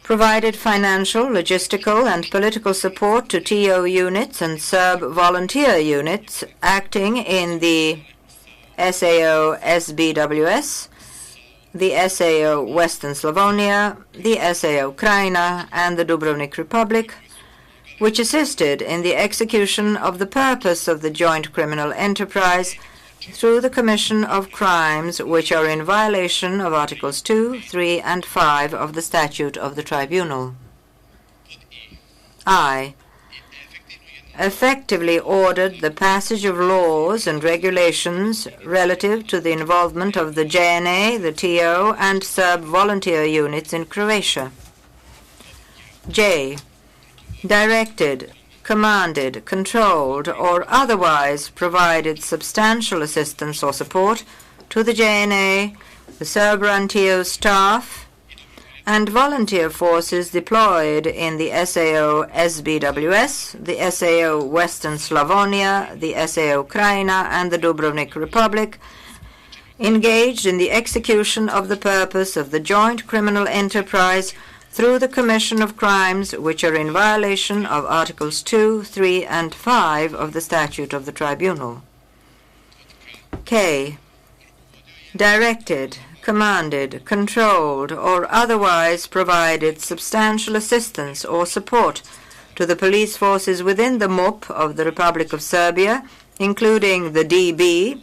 provided financial, logistical, and political support to TO units and Serb volunteer units acting in the SAO SBWS, the SAO Western Slavonia, the SAO Krajina, and the Dubrovnik Republic, which assisted in the execution of the purpose of the joint criminal enterprise through the commission of crimes which are in violation of Articles 2, 3, and 5 of the Statute of the Tribunal. I effectively ordered the passage of laws and regulations relative to the involvement of the JNA, the TO, and Serb volunteer units in Croatia. J. Directed, commanded, controlled, or otherwise provided substantial assistance or support to the JNA, the Serbian TO staff, and volunteer forces deployed in the SAO SBWS, the SAO Western Slavonia, the SAO Krajina, and the Dubrovnik Republic, engaged in the execution of the purpose of the joint criminal enterprise through the commission of crimes which are in violation of Articles 2, 3, and 5 of the Statute of the Tribunal. K. Directed, commanded, controlled, or otherwise provided substantial assistance or support to the police forces within the MUP of the Republic of Serbia, including the DB,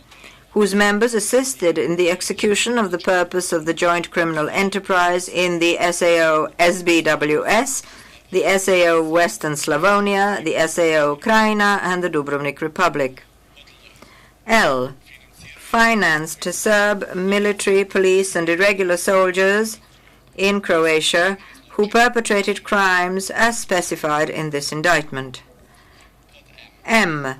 whose members assisted in the execution of the purpose of the joint criminal enterprise in the SAO SBWS, the SAO Western Slavonia, the SAO Krajina, and the Dubrovnik Republic. L. Financed Serb military, police, and irregular soldiers in Croatia who perpetrated crimes as specified in this indictment. M.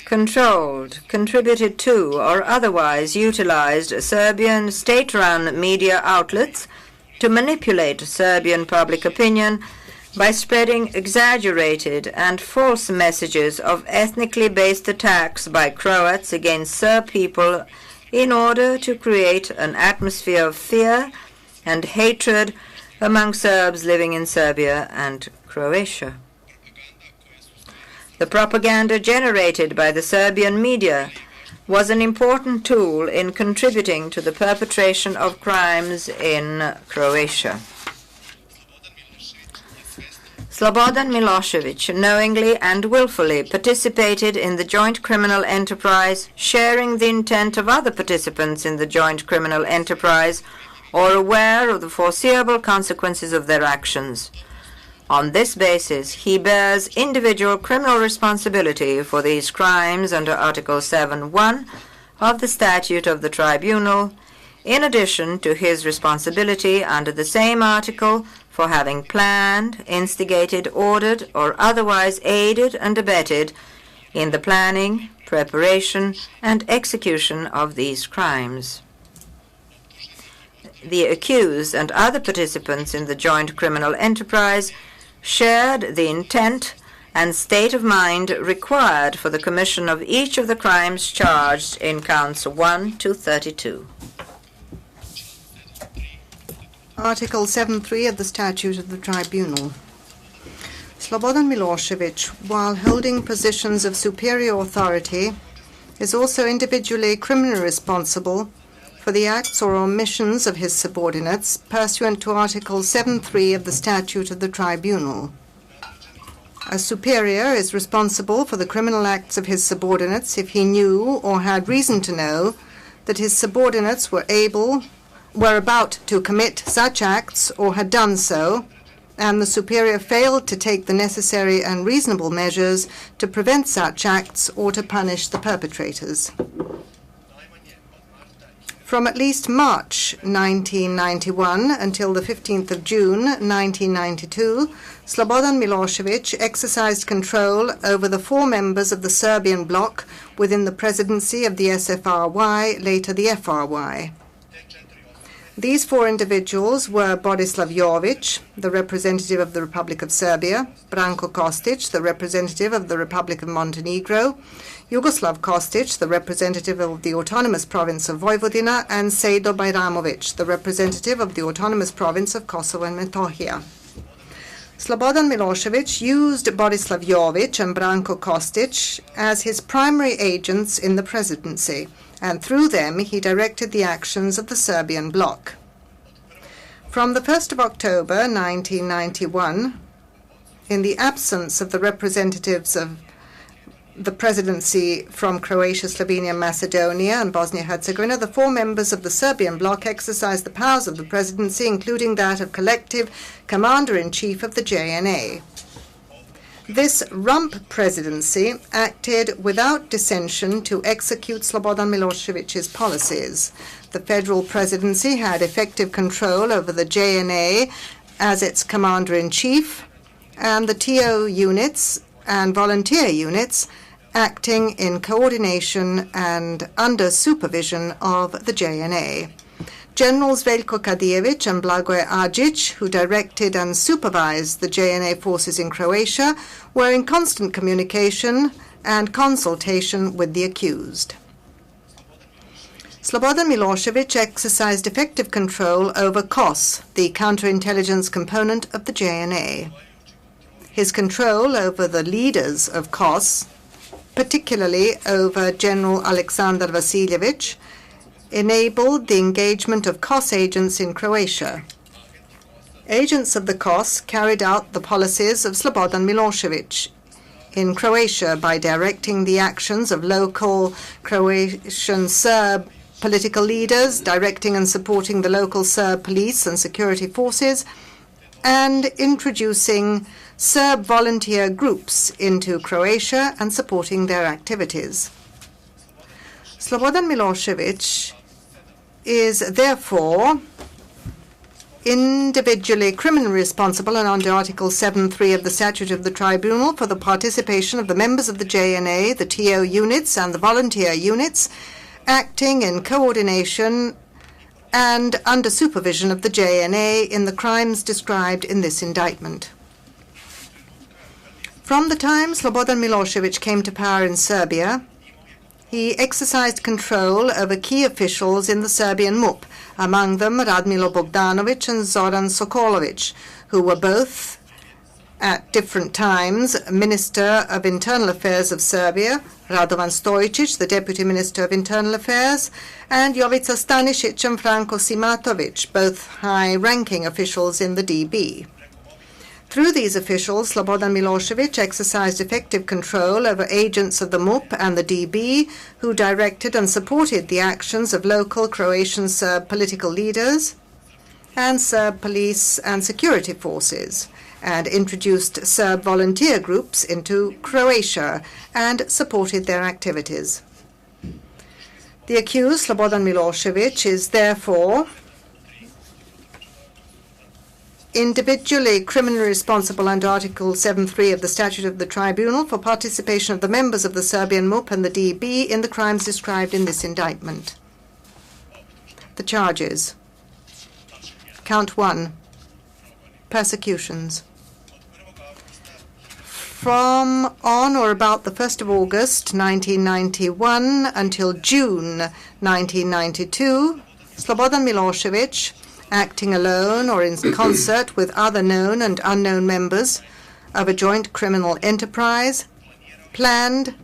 Controlled, contributed to, or otherwise utilized Serbian state-run media outlets to manipulate Serbian public opinion by spreading exaggerated and false messages of ethnically based attacks by Croats against Serb people in order to create an atmosphere of fear and hatred among Serbs living in Serbia and Croatia. The propaganda generated by the Serbian media was an important tool in contributing to the perpetration of crimes in Croatia. Slobodan Milošević knowingly and willfully participated in the joint criminal enterprise, sharing the intent of other participants in the joint criminal enterprise, or aware of the foreseeable consequences of their actions. On this basis, he bears individual criminal responsibility for these crimes under Article 7.1 of the Statute of the Tribunal, in addition to his responsibility under the same article for having planned, instigated, ordered, or otherwise aided and abetted in the planning, preparation, and execution of these crimes. The accused and other participants in the joint criminal enterprise shared the intent and state of mind required for the commission of each of the crimes charged in counts 1 to 32. Article 7.3 of the Statute of the Tribunal. Slobodan Milošević, while holding positions of superior authority, is also individually criminally responsible for the acts or omissions of his subordinates pursuant to Article 7.3 of the Statute of the Tribunal. A superior is responsible for the criminal acts of his subordinates if he knew or had reason to know that his subordinates were about to commit such acts or had done so, and the superior failed to take the necessary and reasonable measures to prevent such acts or to punish the perpetrators. From at least March 1991 until the 15th of June 1992, Slobodan Milošević exercised control over the 4 members of the Serbian bloc within the presidency of the SFRY, later the FRY. These four individuals were Borislav Jovic, the representative of the Republic of Serbia, Branko Kostic, the representative of the Republic of Montenegro, Jugoslav Kostic, the representative of the Autonomous Province of Vojvodina, and Sejdo Bajramović, the representative of the Autonomous Province of Kosovo and Metohija. Slobodan Milošević used Borislav Jovic and Branko Kostic as his primary agents in the presidency, and through them he directed the actions of the Serbian bloc. From the 1st of October 1991, in the absence of the representatives of the presidency from Croatia, Slovenia, Macedonia, and Bosnia-Herzegovina, the four members of the Serbian bloc exercised the powers of the presidency, including that of collective commander-in-chief of the JNA. This rump presidency acted without dissension to execute Slobodan Milošević's policies. The federal presidency had effective control over the JNA as its commander-in-chief, and the TO units and volunteer units acting in coordination and under supervision of the JNA. Generals Veljko Kadijević and Blagoje Adžić, who directed and supervised the JNA forces in Croatia, were in constant communication and consultation with the accused. Slobodan Milošević exercised effective control over KOS, the counterintelligence component of the JNA. His control over the leaders of KOS, particularly over General Aleksandar Vasiljević, enabled the engagement of KOS agents in Croatia. Agents of the KOS carried out the policies of Slobodan Milošević in Croatia by directing the actions of local Croatian Serb political leaders, directing and supporting the local Serb police and security forces, and introducing Serb volunteer groups into Croatia and supporting their activities. Slobodan Milošević is therefore individually criminally responsible and under Article 7.3 of the Statute of the Tribunal for the participation of the members of the JNA, the TO units, and the volunteer units, acting in coordination and under supervision of the JNA in the crimes described in this indictment. From the time Slobodan Milošević came to power in Serbia, he exercised control over key officials in the Serbian MUP, among them Radmilo Bogdanović and Zoran Sokolović, who were both, at different times, Minister of Internal Affairs of Serbia, Radovan Stojičić, the Deputy Minister of Internal Affairs, and Jovica Stanišić and Franko Simatović, both high-ranking officials in the DB. Through these officials, Slobodan Milošević exercised effective control over agents of the MUP and the DB, who directed and supported the actions of local Croatian Serb political leaders and Serb police and security forces, and introduced Serb volunteer groups into Croatia and supported their activities. The accused, Slobodan Milošević, is therefore individually criminally responsible under Article 7.3 of the Statute of the Tribunal for participation of the members of the Serbian MUP and the DB in the crimes described in this indictment. The charges. Count 1. Persecutions. From on or about the 1st of August 1991 until June 1992, Slobodan Milošević, acting alone or in concert with other known and unknown members of a joint criminal enterprise, planned,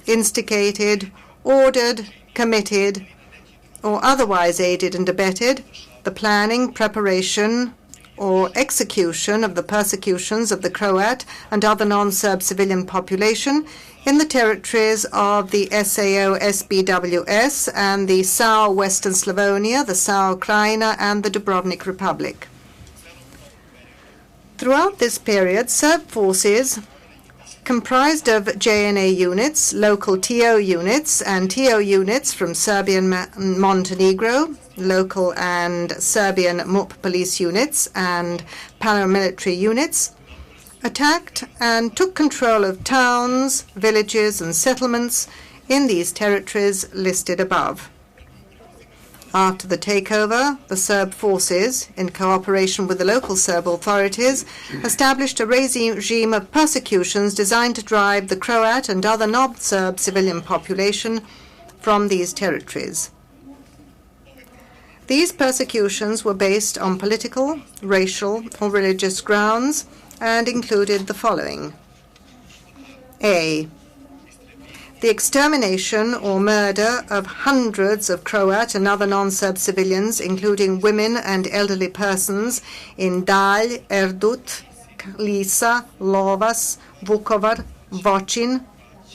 instigated, ordered, committed, or otherwise aided and abetted the planning, preparation, or execution of the persecutions of the Croat and other non-Serb civilian population in the territories of the SAO SBWS and the SAO Western Slavonia, the SAO Krajina, and the Dubrovnik Republic. Throughout this period, Serb forces comprised of JNA units, local TO units, and TO units from Serbian Montenegro, local and Serbian MUP police units, and paramilitary units, attacked and took control of towns, villages, and settlements in these territories listed above. After the takeover, the Serb forces, in cooperation with the local Serb authorities, established a regime of persecutions designed to drive the Croat and other non-Serb civilian population from these territories. These persecutions were based on political, racial, or religious grounds and included the following. A. The extermination or murder of hundreds of Croat and other non-Serb civilians, including women and elderly persons, in Dalj, Erdut, Lisa, Lovas, Vukovar, Vocin,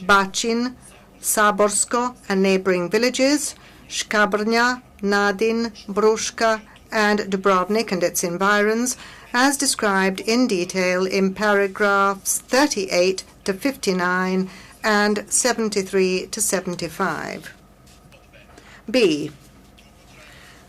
Bacin, Saborsko, and neighboring villages, Škabrnja, Nadin, Bruška, and Dubrovnik and its environs, as described in detail in paragraphs 38 to 59 and 73 to 75. B.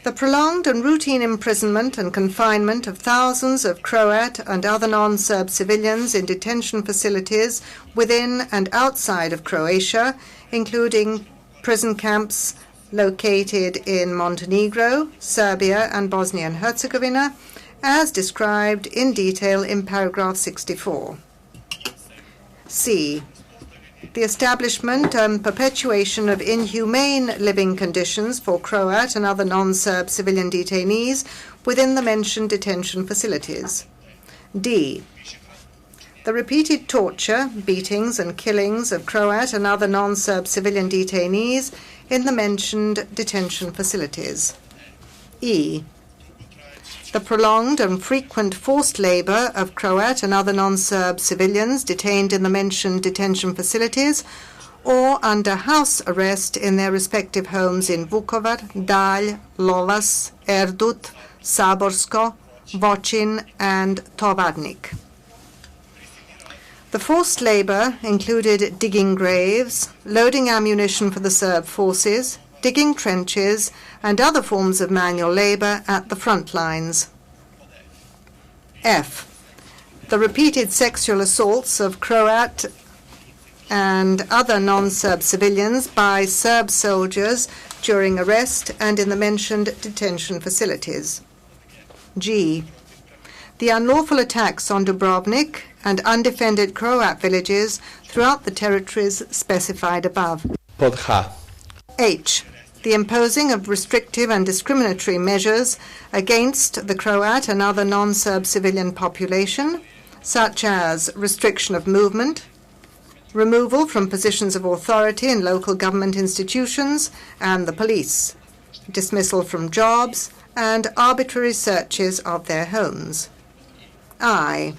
The prolonged and routine imprisonment and confinement of thousands of Croat and other non-Serb civilians in detention facilities within and outside of Croatia, including prison camps located in Montenegro, Serbia, and Bosnia and Herzegovina, as described in detail in paragraph 64. C. The establishment and perpetuation of inhumane living conditions for Croat and other non-Serb civilian detainees within the mentioned detention facilities. D. The repeated torture, beatings, and killings of Croat and other non-Serb civilian detainees in the mentioned detention facilities. E. The prolonged and frequent forced labor of Croat and other non-Serb civilians detained in the mentioned detention facilities or under house arrest in their respective homes in Vukovar, Dalj, Lovas, Erdut, Saborsko, Vocin, and Tovarnik. The forced labor included digging graves, loading ammunition for the Serb forces, digging trenches, and other forms of manual labor at the front lines. F. The repeated sexual assaults of Croat and other non-Serb civilians by Serb soldiers during arrest and in the mentioned detention facilities. G. The unlawful attacks on Dubrovnik and undefended Croat villages throughout the territories specified above. Pod H. H. The imposing of restrictive and discriminatory measures against the Croat and other non-Serb civilian population, such as restriction of movement, removal from positions of authority in local government institutions and the police, dismissal from jobs, and arbitrary searches of their homes. I.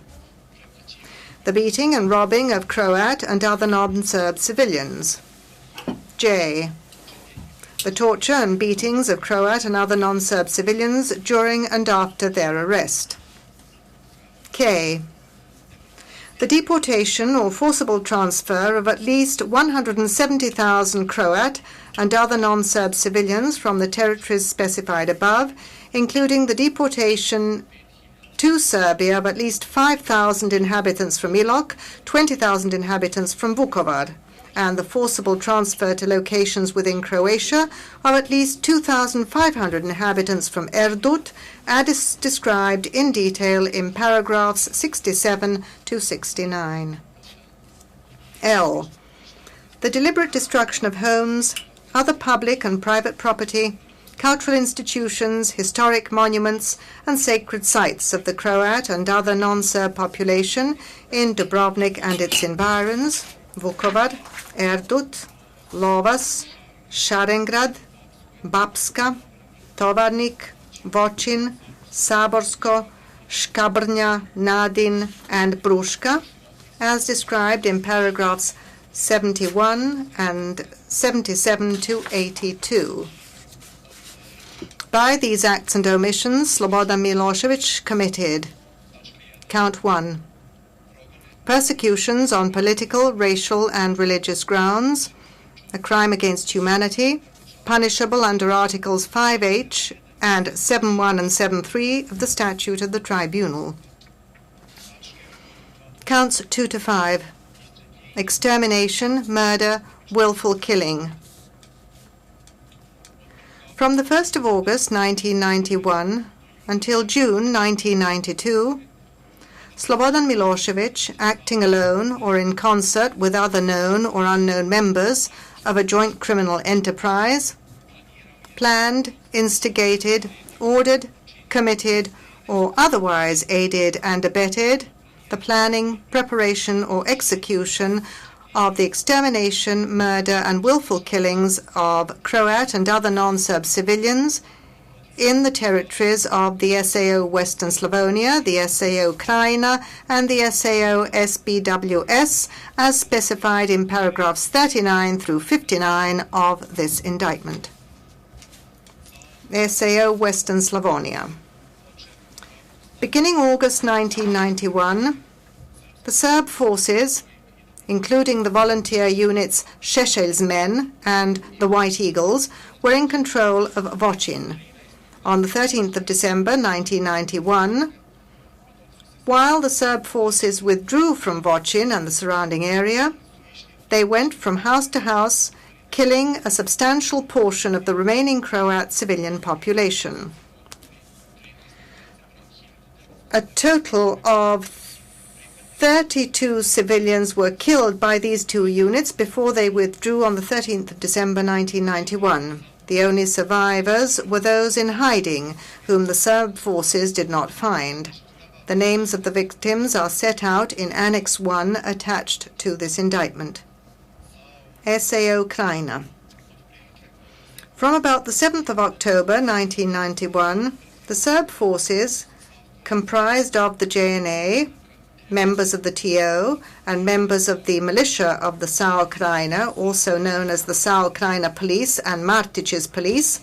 The beating and robbing of Croat and other non-Serb civilians. J. The torture and beatings of Croat and other non-Serb civilians during and after their arrest. K. The deportation or forcible transfer of at least 170,000 Croat and other non-Serb civilians from the territories specified above, including the deportation to Serbia of at least 5,000 inhabitants from Ilok, 20,000 inhabitants from Vukovar, and the forcible transfer to locations within Croatia of at least 2,500 inhabitants from Erdut, as described in detail in paragraphs 67 to 69. L. The deliberate destruction of homes, other public and private property, cultural institutions, historic monuments, and sacred sites of the Croat and other non-Serb population in Dubrovnik and its environs, Vukovar, Erdut, Lovas, Šarengrad, Bapska, Tovarnik, Vocin, Saborsko, Škabrnja, Nadin, and Bruška, as described in paragraphs 71 and 77 to 82. By these acts and omissions, Slobodan Milosevic committed Count 1. Persecutions on political, racial, and religious grounds, a crime against humanity, punishable under Articles 5H and 7.1 and 7.3 of the Statute of the Tribunal. Counts 2 to 5. Extermination, murder, willful killing. From the 1st of August 1991 until June 1992, Slobodan Milošević, acting alone or in concert with other known or unknown members of a joint criminal enterprise, planned, instigated, ordered, committed, or otherwise aided and abetted the planning, preparation, or execution of the extermination, murder, and willful killings of Croat and other non-Serb civilians in the territories of the SAO Western Slavonia, the SAO Krajina, and the SAO SBWS, as specified in paragraphs 39 through 59 of this indictment. SAO Western Slavonia. Beginning August 1991, the Serb forces, including the volunteer units Šešelj's Men and the White Eagles, were in control of Vocin. On the 13th of December 1991, while the Serb forces withdrew from Vocin and the surrounding area, they went from house to house, killing a substantial portion of the remaining Croat civilian population. A total of 32 civilians were killed by these two units before they withdrew on the 13th of December 1991. The only survivors were those in hiding, whom the Serb forces did not find. The names of the victims are set out in Annex 1 attached to this indictment. SAO Krajina. From about the 7th of October 1991, the Serb forces, comprised of the JNA, members of the TO, and members of the militia of the SAO Krajina, also known as the SAO Krajina Police and Martić's Police,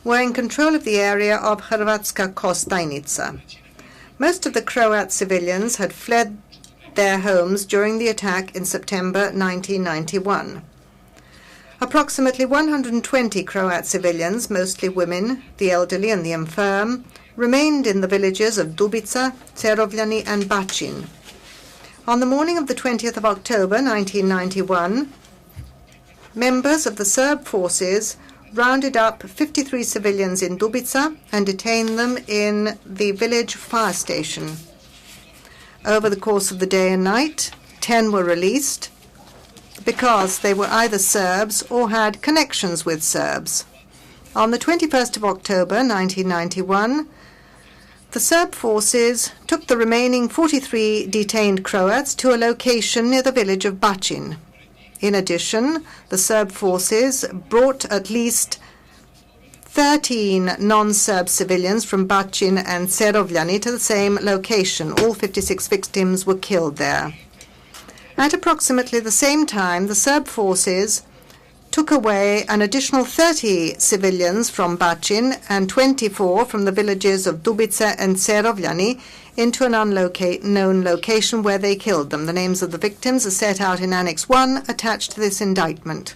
were in control of the area of Hrvatska Kostajnica. Most of the Croat civilians had fled their homes during the attack in September 1991. Approximately 120 Croat civilians, mostly women, the elderly and the infirm, remained in the villages of Dubica, Cerovljani, and Bacin. On the morning of the 20th of October 1991, members of the Serb forces rounded up 53 civilians in Dubica and detained them in the village fire station. Over the course of the day and night, 10 were released because they were either Serbs or had connections with Serbs. On the 21st of October 1991, the Serb forces took the remaining 43 detained Croats to a location near the village of Bacin. In addition, the Serb forces brought at least 13 non-Serb civilians from Bacin and Cerovljani to the same location. All 56 victims were killed there. At approximately the same time, the Serb forces took away an additional 30 civilians from Bacin and 24 from the villages of Dubica and Cerovljani into an unknown location where they killed them. The names of the victims are set out in Annex 1 attached to this indictment.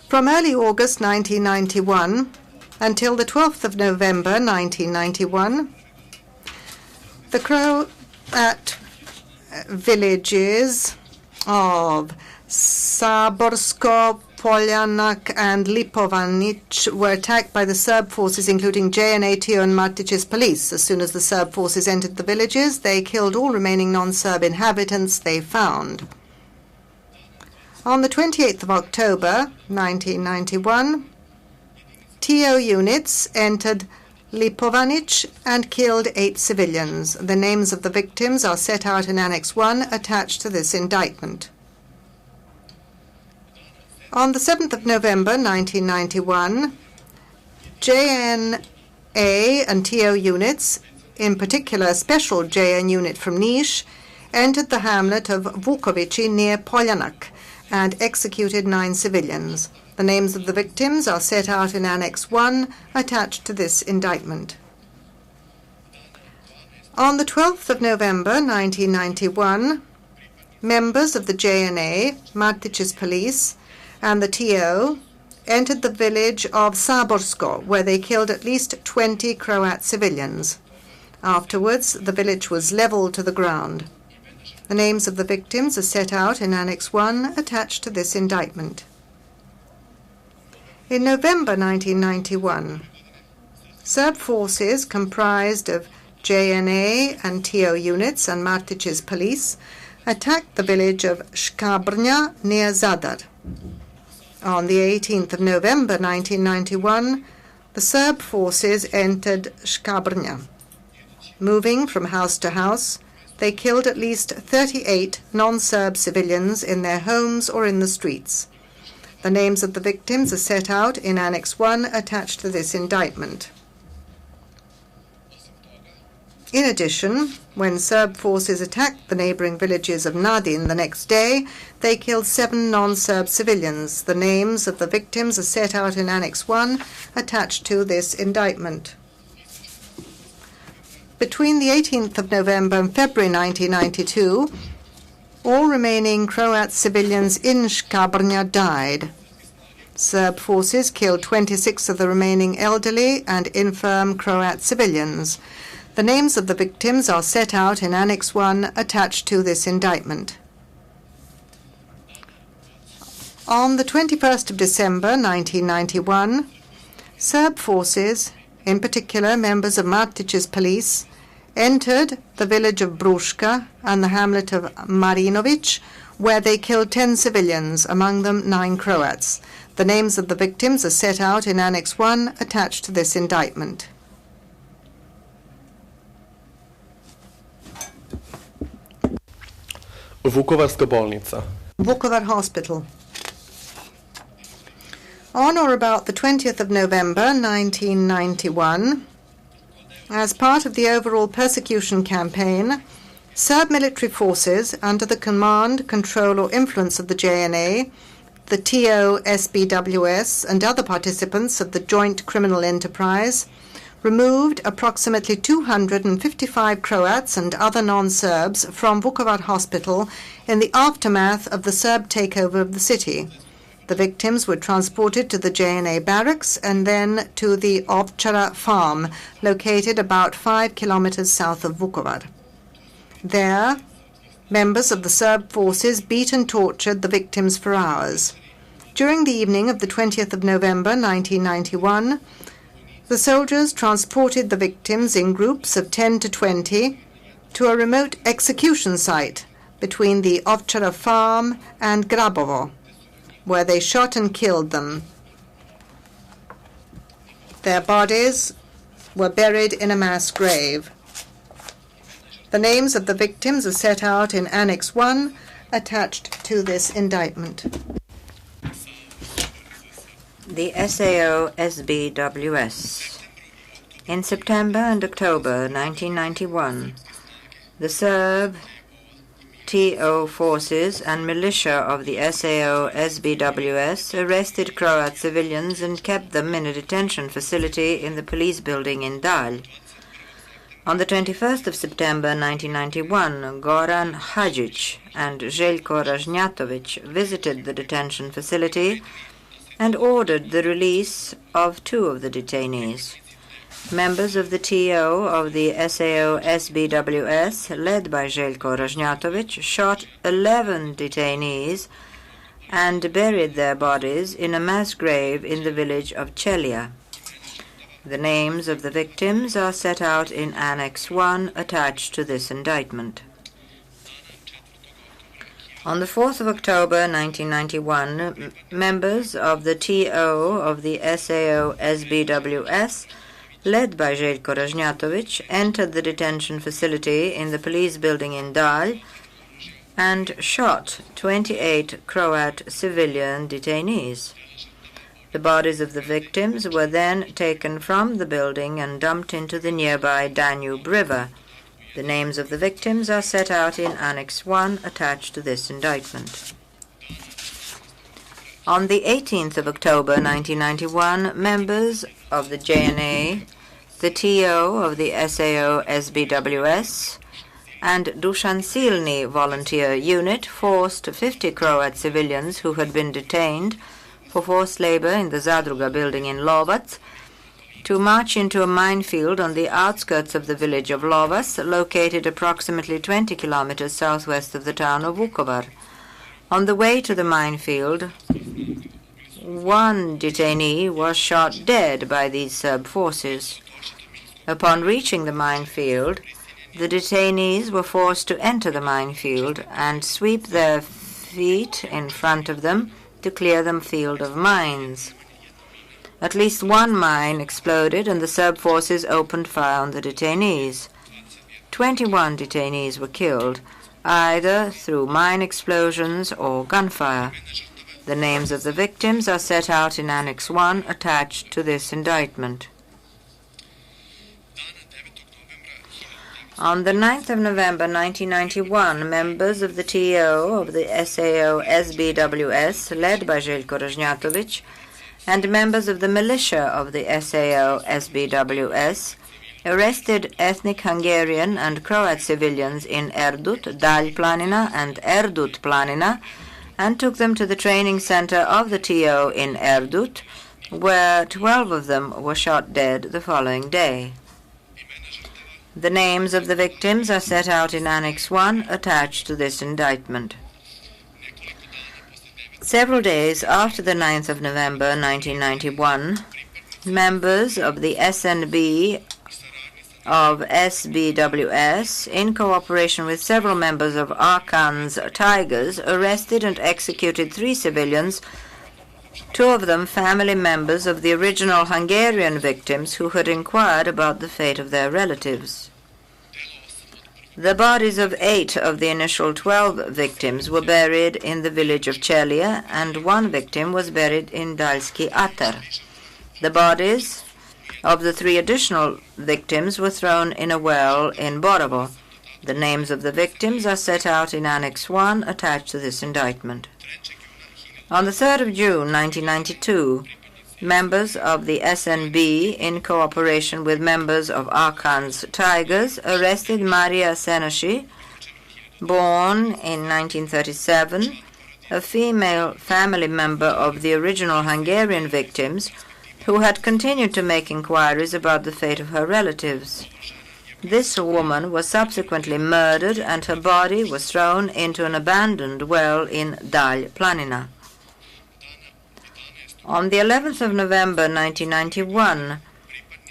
From early August 1991 until the 12th of November 1991, the Croat villages of Saborsko, Poljanak, and Lipovanic were attacked by the Serb forces, including JNA, TO, and Martić's Police. As soon as the Serb forces entered the villages, they killed all remaining non-Serb inhabitants they found. On the 28th of October 1991, TO units entered Lipovanic and killed 8 civilians. The names of the victims are set out in Annex 1 attached to this indictment. On the 7th of November 1991, JNA and TO units, in particular a special JN unit from Niš, entered the hamlet of Vukovići near Poljanak and executed 9 civilians. The names of the victims are set out in Annex 1 attached to this indictment. On the 12th of November 1991, members of the JNA, Martić's Police, and the TO entered the village of Saborsko, where they killed at least 20 Croat civilians. Afterwards, the village was leveled to the ground. The names of the victims are set out in Annex 1 attached to this indictment. In November 1991, Serb forces comprised of JNA and TO units and Martić's police attacked the village of Škabrnja near Zadar. On the 18th of November 1991, the Serb forces entered Škabrnja. Moving from house to house, they killed at least 38 non-Serb civilians in their homes or in the streets. The names of the victims are set out in Annex 1 attached to this indictment. In addition, when Serb forces attacked the neighboring villages of Nadin the next day, they killed 7 non-Serb civilians. The names of the victims are set out in Annex 1 attached to this indictment. Between the 18th of November and February 1992, all remaining Croat civilians in Škabrnja died. Serb forces killed 26 of the remaining elderly and infirm Croat civilians. The names of the victims are set out in Annex 1 attached to this indictment. On the 21st of December 1991, Serb forces, in particular members of Martić's police, entered the village of Bruška and the hamlet of Marinović, where they killed 10 civilians, among them 9 Croats. The names of the victims are set out in Annex 1 attached to this indictment. Vukovarska bolnica. Vukovar Hospital. On or about the 20th of November 1991, as part of the overall persecution campaign, Serb military forces under the command, control or influence of the JNA, the TO SBWS and other participants of the joint criminal enterprise removed approximately 255 Croats and other non-Serbs from Vukovar Hospital in the aftermath of the Serb takeover of the city. The victims were transported to the JNA barracks and then to the Ovčara farm, located about 5 kilometers south of Vukovar. There, members of the Serb forces beat and tortured the victims for hours. During the evening of the 20th of November 1991, the soldiers transported the victims in groups of 10 to 20 to a remote execution site between the Ovčara farm and Grabovo, where they shot and killed them. Their bodies were buried in a mass grave. The names of the victims are set out in Annex 1 attached to this indictment. The SAO SBWS. In September and October 1991, the Serb TO forces and militia of the SAO SBWS arrested Croat civilians and kept them in a detention facility in the police building in Dal. On the 21st of September 1991, Goran Hadžić and Željko Ražnjatović visited the detention facility and ordered the release of 2 of the detainees. Members of the TO of the SAO SBWS, led by Željko Ražnjatović, shot 11 detainees and buried their bodies in a mass grave in the village of Čelija. The names of the victims are set out in Annex 1 attached to this indictment. On the 4th of October 1991, members of the TO of the SAO SBWS, led by Željko Ražnjatović, entered the detention facility in the police building in Dal and shot 28 Croat civilian detainees. The bodies of the victims were then taken from the building and dumped into the nearby Danube River. The names of the victims are set out in Annex 1 attached to this indictment. On the 18th of October 1991, members of the JNA, the TO of the SAO SBWS, and Dušan Silni volunteer unit forced 50 Croat civilians who had been detained for forced labor in the Zadruga building in Lovac to march into a minefield on the outskirts of the village of Lovac, located approximately 20 kilometers southwest of the town of Vukovar. On the way to the minefield, one detainee was shot dead by these Serb forces. Upon reaching the minefield, the detainees were forced to enter the minefield and sweep their feet in front of them to clear the field of mines. At least one mine exploded and the Serb forces opened fire on the detainees. 21 detainees were killed, either through mine explosions or gunfire. The names of the victims are set out in Annex 1 attached to this indictment. On the 9th of November 1991, members of the TO of the SAO SBWS, led by Željko Ražnjatović, and members of the militia of the SAO SBWS arrested ethnic Hungarian and Croat civilians in Erdut, Dalj Planina, and Erdut Planina, and took them to the training center of the TO in Erdut, where 12 of them were shot dead the following day. The names of the victims are set out in Annex 1 attached to this indictment. Several days after the 9th of November 1991, members of the SNB of SBWS, in cooperation with several members of Arkan's Tigers, arrested and executed 3 civilians, 2 of them family members of the original Hungarian victims who had inquired about the fate of their relatives. The bodies of 8 of the initial 12 victims were buried in the village of Čelija, and 1 victim was buried in Daljski Atar. The bodies of the 3 additional victims were thrown in a well in Borovo. The names of the victims are set out in Annex 1 attached to this indictment. On the 3rd of June 1992, members of the SNB, in cooperation with members of Arkan's Tigers, arrested Maria Senashi, born in 1937, a female family member of the original Hungarian victims, who had continued to make inquiries about the fate of her relatives. This woman was subsequently murdered and her body was thrown into an abandoned well in Dalj Planina. On the 11th of November 1991,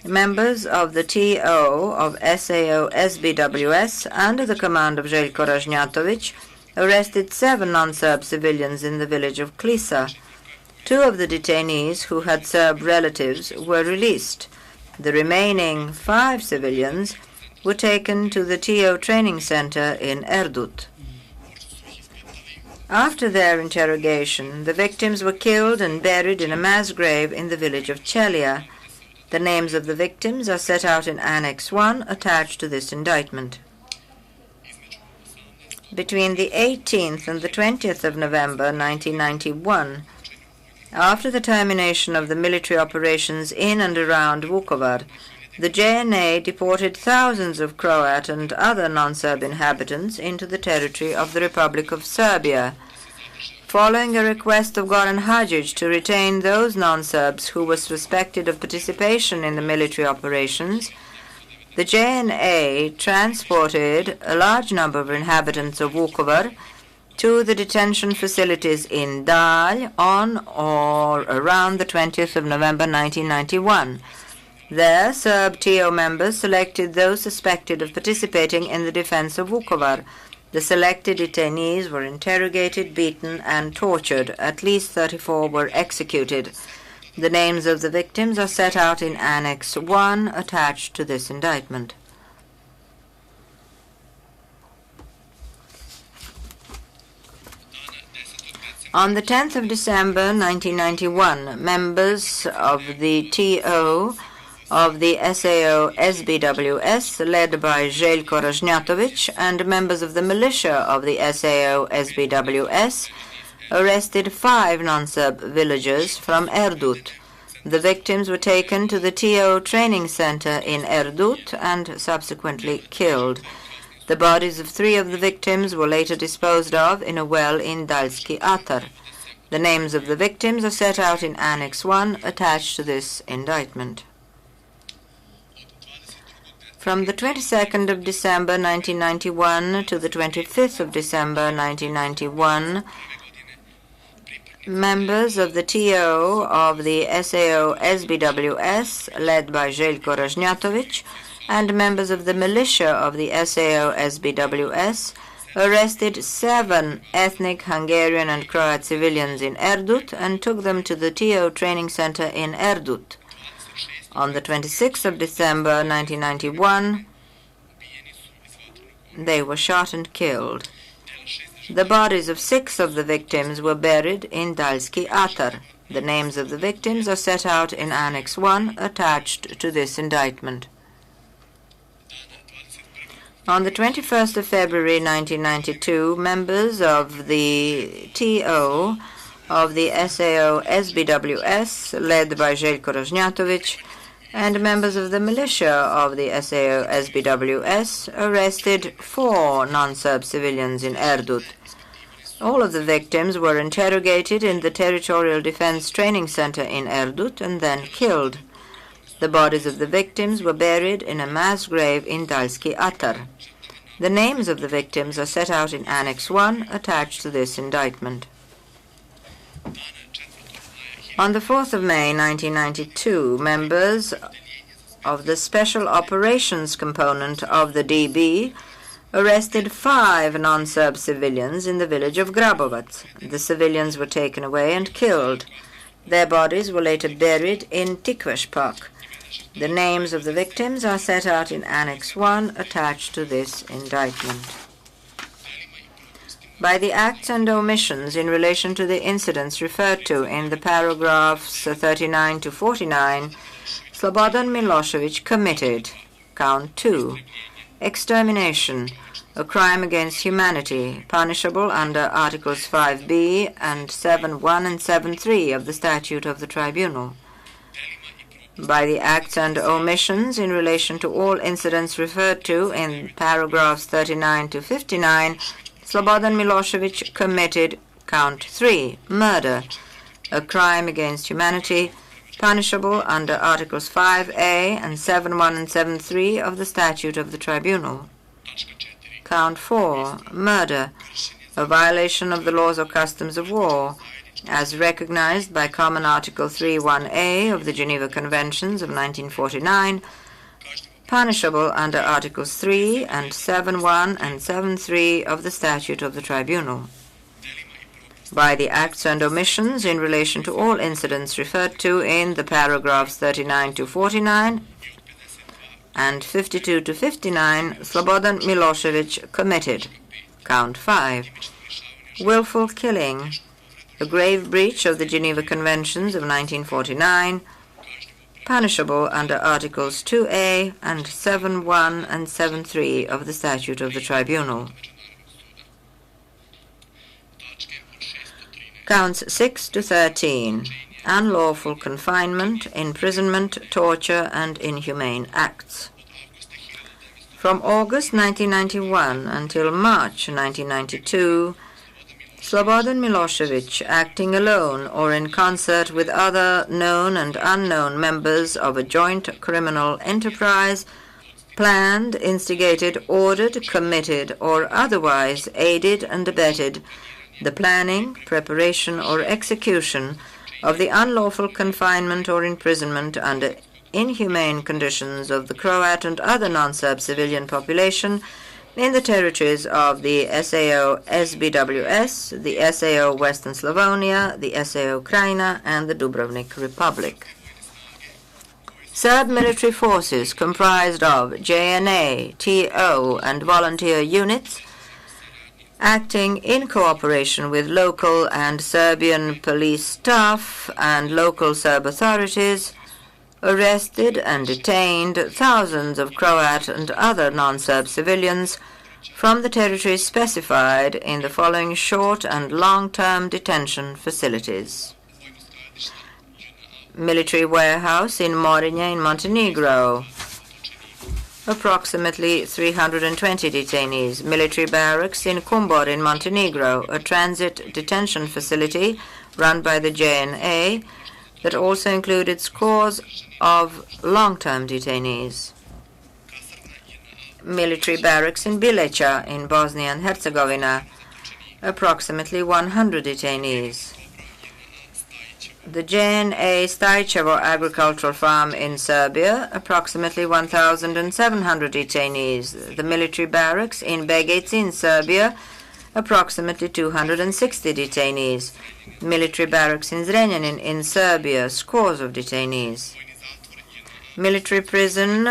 members of the TO of SAO SBWS, under the command of Željko Ražnjatović, arrested 7 non-Serb civilians in the village of Klisa. 2 of the detainees who had Serb relatives were released. The remaining 5 civilians were taken to the TO training center in Erdut. After their interrogation, the victims were killed and buried in a mass grave in the village of Čelija. The names of the victims are set out in Annex 1 attached to this indictment. Between the 18th and the 20th of November 1991, after the termination of the military operations in and around Vukovar, the JNA deported thousands of Croat and other non-Serb inhabitants into the territory of the Republic of Serbia. Following a request of Goran Hadžić to retain those non-Serbs who were suspected of participation in the military operations, the JNA transported a large number of inhabitants of Vukovar to the detention facilities in Dalj on or around the 20th of November 1991. There, Serb TO members selected those suspected of participating in the defense of Vukovar. The selected detainees were interrogated, beaten, and tortured. At least 34 were executed. The names of the victims are set out in Annex 1 attached to this indictment. On the 10th of December 1991, members of the TO of the SAO SBWS, led by Željko Ražnjatović, and members of the militia of the SAO SBWS, arrested 5 non-Serb villagers from Erdut. The victims were taken to the TO training center in Erdut and subsequently killed. The bodies of 3 of the victims were later disposed of in a well in Daljski Atar. The names of the victims are set out in Annex 1 attached to this indictment. From the 22nd of December 1991 to the 25th of December 1991, members of the TO of the SAO SBWS, led by Željko Ražnjatović, and members of the militia of the SAO SBWS arrested 7 ethnic Hungarian and Croat civilians in Erdut and took them to the TO training center in Erdut. On the 26th of December 1991, they were shot and killed. The bodies of 6 of the victims were buried in Dalski Atar. The names of the victims are set out in Annex 1 attached to this indictment. On the 21st of February 1992, members of the TO of the SAO SBWS, led by Željko Ražnjatović, and members of the militia of the SAO SBWS arrested 4 non-Serb civilians in Erdut. All of the victims were interrogated in the Territorial Defense Training Center in Erdut and then killed. The bodies of the victims were buried in a mass grave in Dalski Atar. The names of the victims are set out in Annex 1 attached to this indictment. On the 4th of May 1992, members of the Special Operations Component of the DB arrested 5 non-Serb civilians in the village of Grabovac. The civilians were taken away and killed. Their bodies were later buried in Tikvash Park. The names of the victims are set out in Annex 1 attached to this indictment. By the acts and omissions in relation to the incidents referred to in the paragraphs 39 to 49, Slobodan Milošević committed count 2, extermination, a crime against humanity, punishable under Articles 5b and 7.1 and 7.3 of the Statute of the Tribunal. By the acts and omissions in relation to all incidents referred to in paragraphs 39 to 59, Slobodan Milošević committed count 3, murder, a crime against humanity, punishable under Articles 5a and 7.1 and 7.3 of the Statute of the Tribunal. Count 4, murder, a violation of the laws or customs of war, as recognized by Common Article 3.1a of the Geneva Conventions of 1949, punishable under Articles 3 and 7.1 and 7.3 of the Statute of the Tribunal. By the acts and omissions in relation to all incidents referred to in the paragraphs 39 to 49 and 52 to 59, Slobodan Milošević committed count 5, willful killing, a grave breach of the Geneva Conventions of 1949, punishable under Articles 2a and 7.1 and 7.3 of the Statute of the Tribunal. Counts 6 to 13, unlawful confinement, imprisonment, torture, and inhumane acts. From August 1991 until March 1992, Slobodan Milošević, acting alone or in concert with other known and unknown members of a joint criminal enterprise, planned, instigated, ordered, committed, or otherwise aided and abetted the planning, preparation, or execution of the unlawful confinement or imprisonment under inhumane conditions of the Croat and other non-Serb civilian population in the territories of the SAO SBWS, the SAO Western Slavonia, the SAO Krajina, and the Dubrovnik Republic. Serb military forces comprised of JNA, TO, and volunteer units, acting in cooperation with local and Serbian police staff and local Serb authorities, arrested and detained thousands of Croat and other non-Serb civilians from the territories specified in the following short and long-term detention facilities. Military warehouse in Morinje in Montenegro, approximately 320 detainees. Military barracks in Kumbor in Montenegro, a transit detention facility run by the JNA that also included scores of long-term detainees. Military barracks in Bileća in Bosnia and Herzegovina, approximately 100 detainees. The JNA Stajčevo agricultural farm in Serbia, approximately 1,700 detainees. The military barracks in Begeci in Serbia, approximately 260 detainees. Military barracks in Zrenjanin in Serbia, scores of detainees. Military prison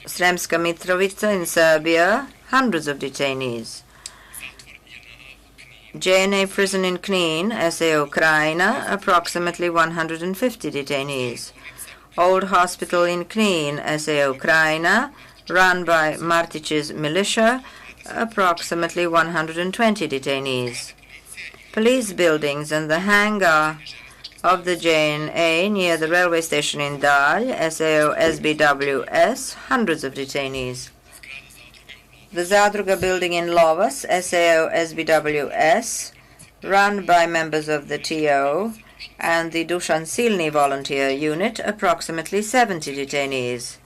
Sremska Mitrovica in Serbia, hundreds of detainees. JNA prison in Knin, SAO Krajina, approximately 150 detainees. Old hospital in Knin, SAO Krajina, run by Martić's militia, approximately 120 detainees. Police buildings and the hangar of the JNA near the railway station in Dalj, SAO SBWS, hundreds of detainees. The Zadruga building in Lovas, SAO SBWS, run by members of the TO and the Dušan Silni volunteer unit, approximately 70 detainees.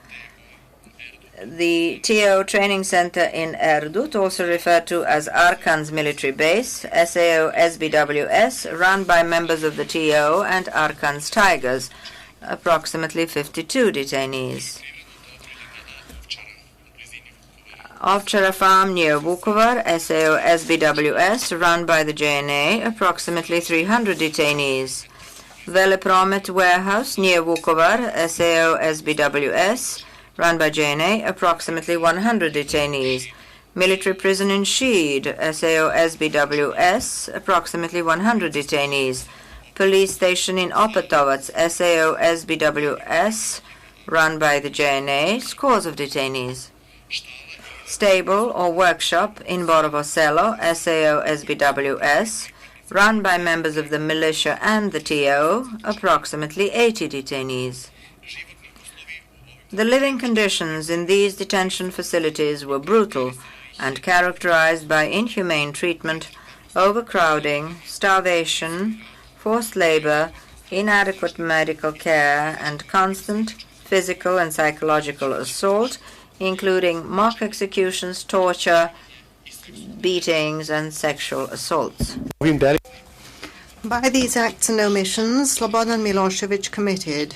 The TO training center in Erdut, also referred to as Arkan's military base, SAO SBWS, run by members of the TO and Arkan's Tigers, approximately 52 detainees. Ovčara farm near Vukovar, SAO SBWS, run by the JNA, approximately 300 detainees. Velepromet warehouse near Vukovar, SAO SBWS, run by JNA, approximately 100 detainees. Military prison in Šid, SAO SBWS, approximately 100 detainees. Police station in Opatovac, SAO SBWS, run by the JNA, scores of detainees. Stable or workshop in Borovo Selo, SAO SBWS, run by members of the militia and the TO, approximately 80 detainees. The living conditions in these detention facilities were brutal and characterized by inhumane treatment, overcrowding, starvation, forced labor, inadequate medical care, and constant physical and psychological assault, including mock executions, torture, beatings, and sexual assaults. By these acts and omissions, Slobodan Milošević committed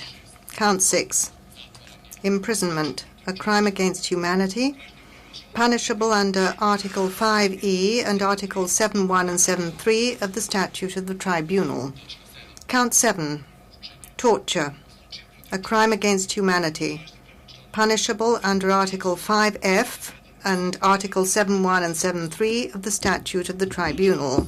count 6, imprisonment, a crime against humanity, punishable under Article 5E and Article 7.1 and 7.3 of the Statute of the Tribunal. Count 7, torture, a crime against humanity, punishable under Article 5F and Article 7.1 and 7.3 of the Statute of the Tribunal.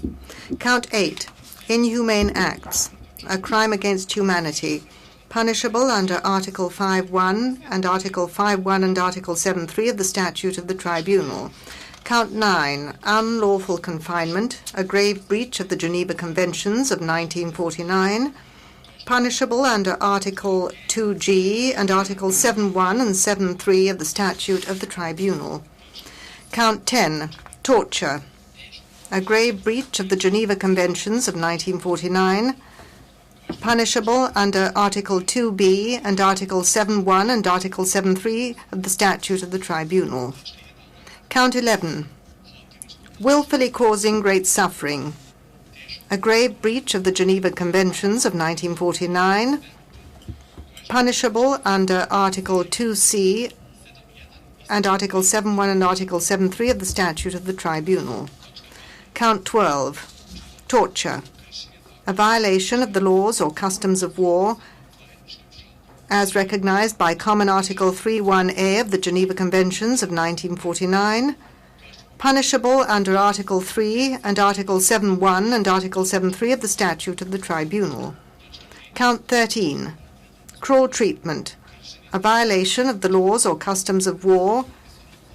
Count 8, inhumane acts, a crime against humanity, punishable under Article 5.1 and Article 5.1 and Article 7.3 of the Statute of the Tribunal. Count 9, unlawful confinement, a grave breach of the Geneva Conventions of 1949, punishable under Article 2G and Article 7.1 and 7.3 of the Statute of the Tribunal. Count 10, torture, a grave breach of the Geneva Conventions of 1949, punishable under Article 2B and Article 7.1 and Article 7.3 of the Statute of the Tribunal. Count 11, willfully causing great suffering, a grave breach of the Geneva Conventions of 1949, punishable under Article 2C and Article 7.1 and Article 7.3 of the Statute of the Tribunal. Count 12, torture, a violation of the laws or customs of war as recognized by Common Article 3.1a of the Geneva Conventions of 1949, punishable under Article 3 and Article 7.1 and Article 7.3 of the Statute of the Tribunal. Count 13, cruel treatment, a violation of the laws or customs of war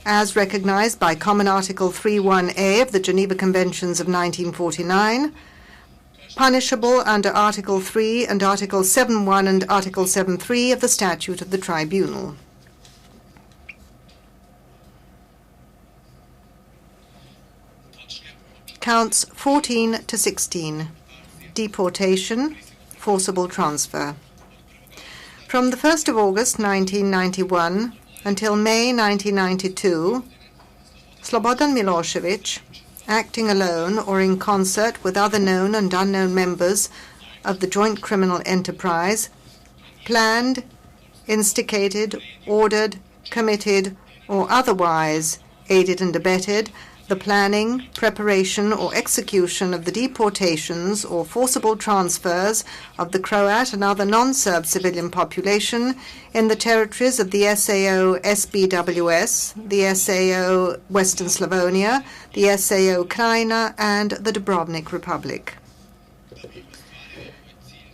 as recognized by Common Article 3.1a of the Geneva Conventions of 1949, punishable under Article 3 and Article 7.1 and Article 7.3 of the Statute of the Tribunal. Counts 14 to 16. Deportation, forcible transfer. From the 1st of August 1991 until May 1992, Slobodan Milošević, acting alone or in concert with other known and unknown members of the joint criminal enterprise planned, instigated, ordered, committed, or otherwise aided and abetted the planning, preparation, or execution of the deportations or forcible transfers of the Croat and other non-Serb civilian population in the territories of the SAO SBWS, the SAO Western Slavonia, the SAO Krajina, and the Dubrovnik Republic.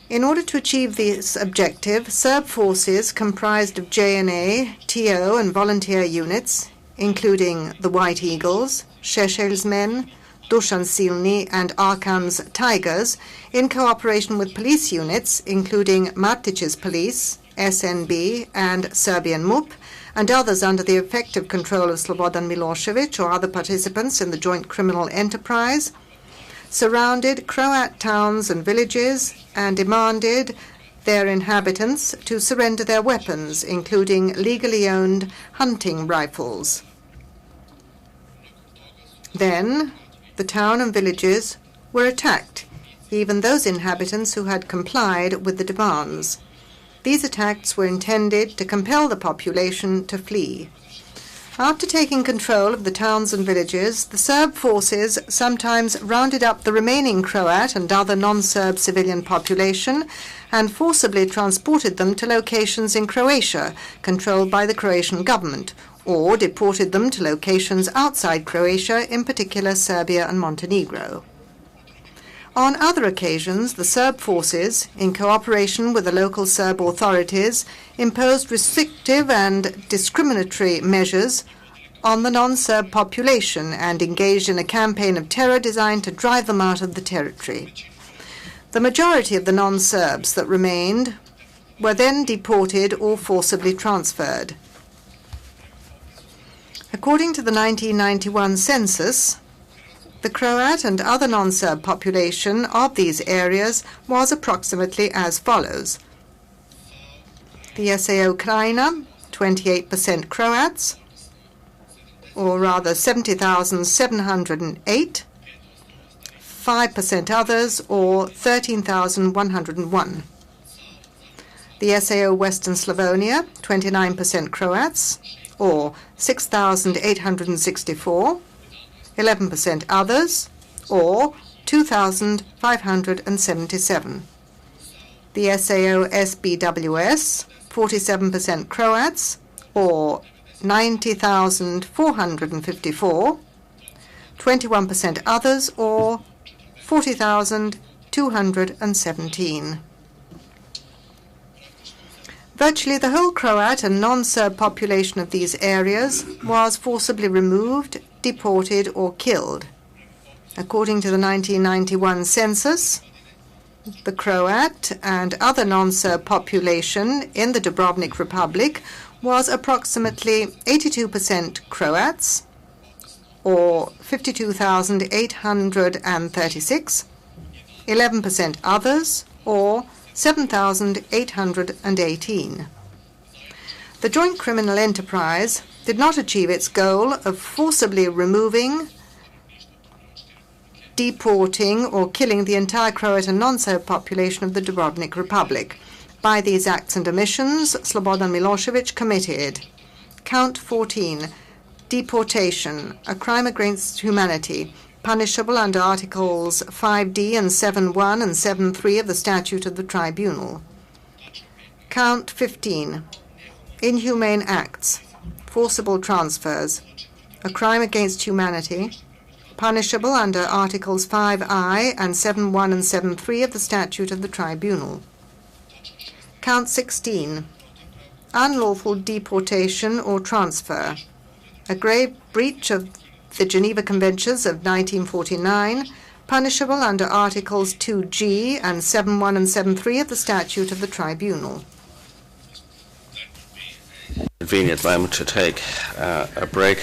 In order to achieve this objective, Serb forces comprised of JNA, TO, and volunteer units, including the White Eagles, Šešelj's men, Dušan Silni, and Arkam's Tigers, in cooperation with police units, including Martić's police, SNB, and Serbian MUP, and others under the effective control of Slobodan Milošević or other participants in the joint criminal enterprise, surrounded Croat towns and villages and demanded their inhabitants to surrender their weapons, including legally owned hunting rifles. Then, the town and villages were attacked, even those inhabitants who had complied with the demands. These attacks were intended to compel the population to flee. After taking control of the towns and villages, the Serb forces sometimes rounded up the remaining Croat and other non-Serb civilian population and forcibly transported them to locations in Croatia, controlled by the Croatian government, or deported them to locations outside Croatia, in particular Serbia and Montenegro. On other occasions, the Serb forces, in cooperation with the local Serb authorities, imposed restrictive and discriminatory measures on the non-Serb population and engaged in a campaign of terror designed to drive them out of the territory. The majority of the non-Serbs that remained were then deported or forcibly transferred. According to the 1991 census, the Croat and other non-Serb population of these areas was approximately as follows. The SAO Krajina, 28% Croats, or rather 70,708, 5% others, or 13,101. The SAO Western Slavonia, 29% Croats, or 6,864, 11% others, or 2,577. The SAO SBWS, 47% Croats, or 90,454, 21% others, or 40,217. Virtually the whole Croat and non-Serb population of these areas was forcibly removed, deported, or killed. According to the 1991 census, the Croat and other non-Serb population in the Dubrovnik Republic was approximately 82% Croats, or 52,836, 11% others, or 7,818. The joint criminal enterprise did not achieve its goal of forcibly removing, deporting, or killing the entire Croat and non-Serb population of the Dubrovnik Republic. By these acts and omissions, Slobodan Milošević committed Count 14, deportation, a crime against humanity, punishable under Articles 5D and 7.1 and 7.3 of the Statute of the Tribunal. Count 15, inhumane acts, forcible transfers, a crime against humanity, punishable under Articles 5I and 7.1 and 7.3 of the Statute of the Tribunal. Count 16, unlawful deportation or transfer, a grave breach of the Geneva Conventions of 1949, punishable under Articles 2G and 7.1 and 7.3 of the Statute of the Tribunal. Convenient moment to take a break.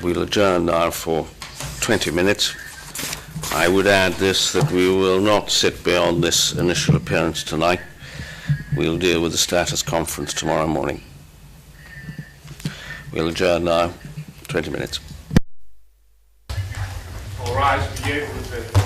We'll adjourn now for 20 minutes. I would add this, that we will not sit beyond this initial appearance tonight. We'll deal with the status conference tomorrow morning. We'll adjourn now, 20 minutes. All rise, begin with the